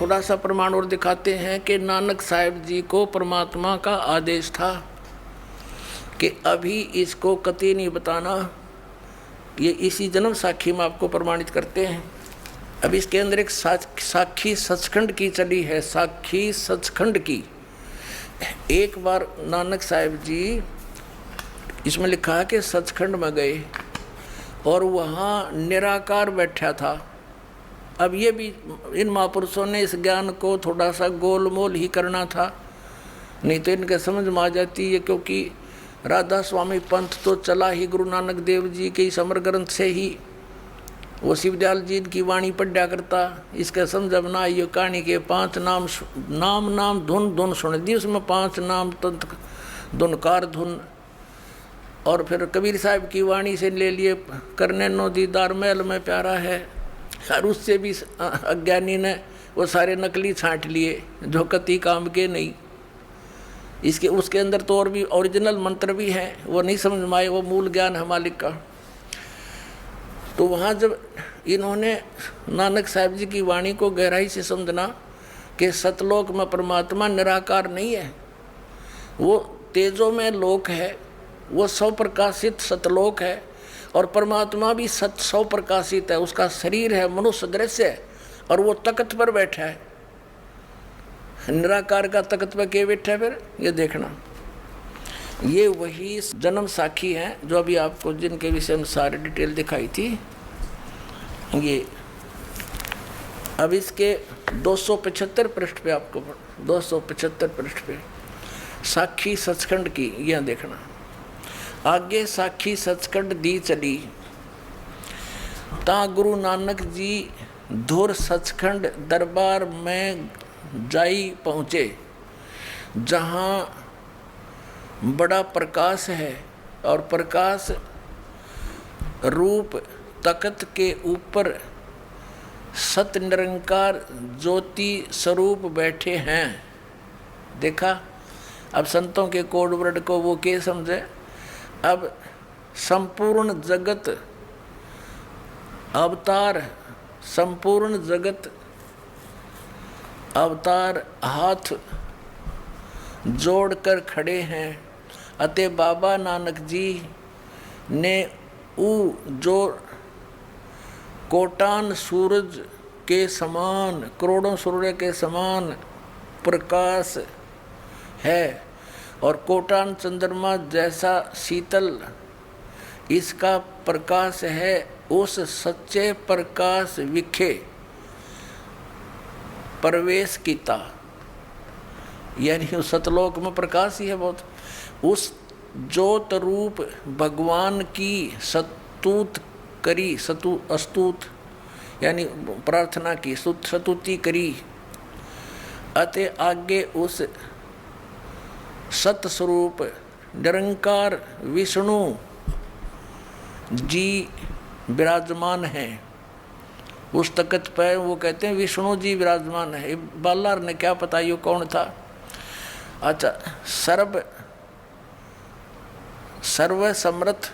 थोड़ा सा प्रमाण और दिखाते हैं कि नानक साहिब जी को परमात्मा का आदेश था कि अभी इसको कतई नहीं बताना। ये इसी जन्म साखी में आपको प्रमाणित करते हैं। अब इसके अंदर एक साखी सचखंड की चली है, साखी सचखंड की। एक बार नानक साहिब जी, इसमें लिखा है कि सचखंड में गए और वहाँ निराकार बैठा था। अब ये भी इन महापुरुषों ने इस ज्ञान को थोड़ा सा गोलमोल ही करना था, नहीं तो इनके समझ में आ जाती है, क्योंकि राधा स्वामी पंथ तो चला ही गुरु नानक देव जी के समर ग्रंथ से ही। वो शिवदयाल जी की वाणी पढ़ा करता, इसके समझ ना ये कहानी के 5 नाम नाम धुन धुन सुन दी, उसमें 5 नाम तंत्र धुनकार धुन। और फिर कबीर साहब की वाणी से ले लिए, करने नो दीदार महल में प्यारा है। और उससे भी अज्ञानी ने वो सारे नकली छांट लिए जो कति काम के नहीं। इसके उसके अंदर तो और भी ओरिजिनल मंत्र भी हैं, वो नहीं समझ में आए, वो मूल ज्ञान है मालिक का। तो वहाँ जब इन्होंने नानक साहिब जी की वाणी को गहराई से समझना कि सतलोक में परमात्मा निराकार नहीं है, वो तेजों में लोक है, वो सौ प्रकाशित सतलोक है, और परमात्मा भी सौ प्रकाशित है। उसका शरीर है मनुष्य दृश्य है, और वो तख्त पर बैठा है। निराकार का तख्त पर के बैठा है? फिर ये देखना, ये वही जन्म साखी हैं जो अभी आपको जिनके विषय में सारी डिटेल दिखाई थी। ये अब इसके 275 पृष्ठ पे आपको 275 पृष्ठ पे साखी सचखंड की यह देखना। आगे साखी सचखंड दी चली, ता गुरु नानक जी धुर सचखंड दरबार में जाई पहुँचे, जहाँ बड़ा प्रकाश है और प्रकाश रूप तख्त के ऊपर सत निरंकार ज्योति स्वरूप बैठे हैं। देखा, अब संतों के कोड वर्ड को वो क्या समझे। अब संपूर्ण जगत अवतार, संपूर्ण जगत अवतार हाथ जोड़कर खड़े हैं। अतः बाबा नानक जी ने जो कोटान सूरज के समान, करोड़ों सूर्य के समान प्रकाश है और कोटान चंद्रमा जैसा शीतल इसका प्रकाश है, उस सच्चे प्रकाश विखे प्रवेश कीता। यानी उस सतलोक में प्रकाश ही है बहुत। उस ज्योत रूप भगवान की स्तुत करी, अस्तुत यानी प्रार्थना की, स्तुति करी। अतः आगे उस सत स्वरूप निरंकार विष्णु जी विराजमान हैं। उस तख्त पर वो कहते हैं विष्णु जी विराजमान है। बालार ने क्या पता ये कौन था। अच्छा, सर्व समर्थ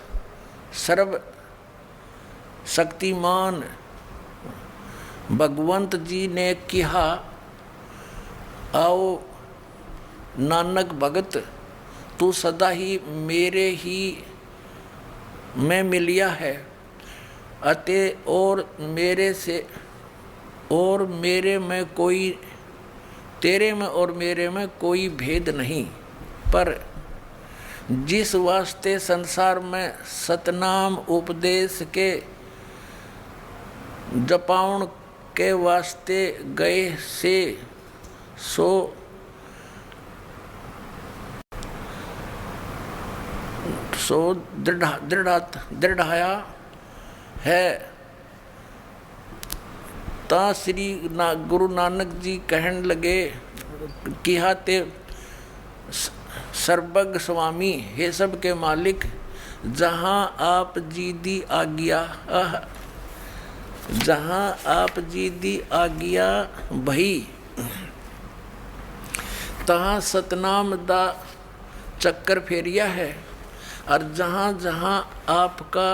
सर्व शक्तिमान भगवंत जी ने कहा, आओ नानक भगत, तू सदा ही मेरे ही में मिलिया है। अतः और मेरे से और मेरे में कोई, तेरे में और मेरे में कोई भेद नहीं। पर जिस वास्ते संसार में सतनाम उपदेश के जपाउन के वास्ते गए से सो दृढ़ाया है। ता श्री गुरु नानक जी कहने लगे, किहा ते सर्वज्ञ स्वामी, हे सब के मालिक, जहाँ आप जी दी आज्ञा, जहाँ आप जी दी आज्ञा भई, तहाँ सतनाम दा चक्कर फेरिया है। और जहाँ जहाँ आपका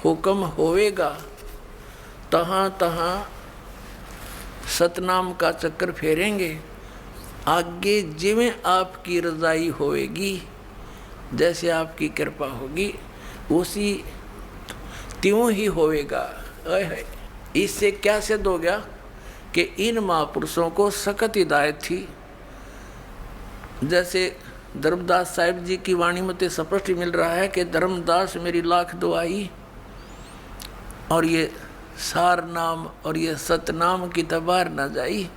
हुक्म होवेगा, तहाँ तहाँ सतनाम का चक्कर फेरेंगे, आगे जिवें आपकी रजाई होएगी, जैसे आपकी कृपा होगी उसी त्यों ही होएगा। इससे क्या सिद्ध हो गया कि इन महापुरुषों को सख्त हिदायत थी। जैसे धर्मदास साहिब जी की वाणी में स्पष्ट मिल रहा है कि धर्मदास मेरी लाख दुआई, और ये सार नाम और ये सतनाम की तबार न जाई।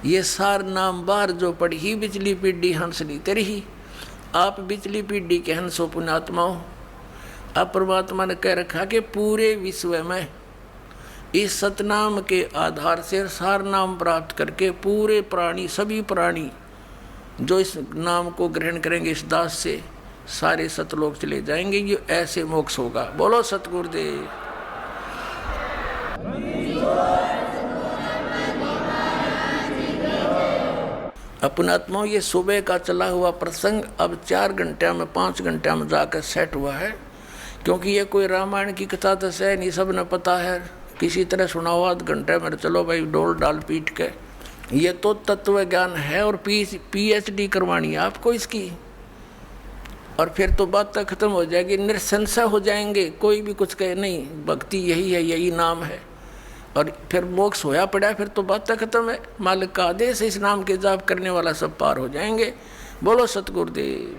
ये सार नाम बार जो पढ़ी बिचली पीढ़ी हंसली तेरी। आप बिचली पीढ़ी के हंसो पुण्यात्माओं। अब परमात्मा ने कह रखा कि पूरे विश्व में इस सतनाम के आधार से सार नाम प्राप्त करके पूरे प्राणी, सभी प्राणी जो इस नाम को ग्रहण करेंगे इस दास से, सारे सतलोक चले जाएंगे। ये ऐसे मोक्ष होगा। बोलो सतगुरुदेव। अपनात्माओं, ये सुबह का चला हुआ प्रसंग अब 4 घंटे में 5 घंटे में जाकर सेट हुआ है, क्योंकि ये कोई रामायण की कथा तो है नहीं, सब ने पता है। किसी तरह सुनाओ आध घंटे में, चलो भाई डोल डाल पीट के। ये तो तत्व ज्ञान है और PhD करवानी है आपको इसकी, और फिर तो बात तक खत्म हो जाएगी, निरसंशय हो जाएंगे। कोई भी कुछ कहे नहीं, भक्ति यही है, यही नाम है, और फिर मोक्ष होया पड़ा, फिर तो बात तक खत्म है। मालिक का आदेश, इस नाम के जाप करने वाला सब पार हो जाएंगे। बोलो सतगुरुदेव।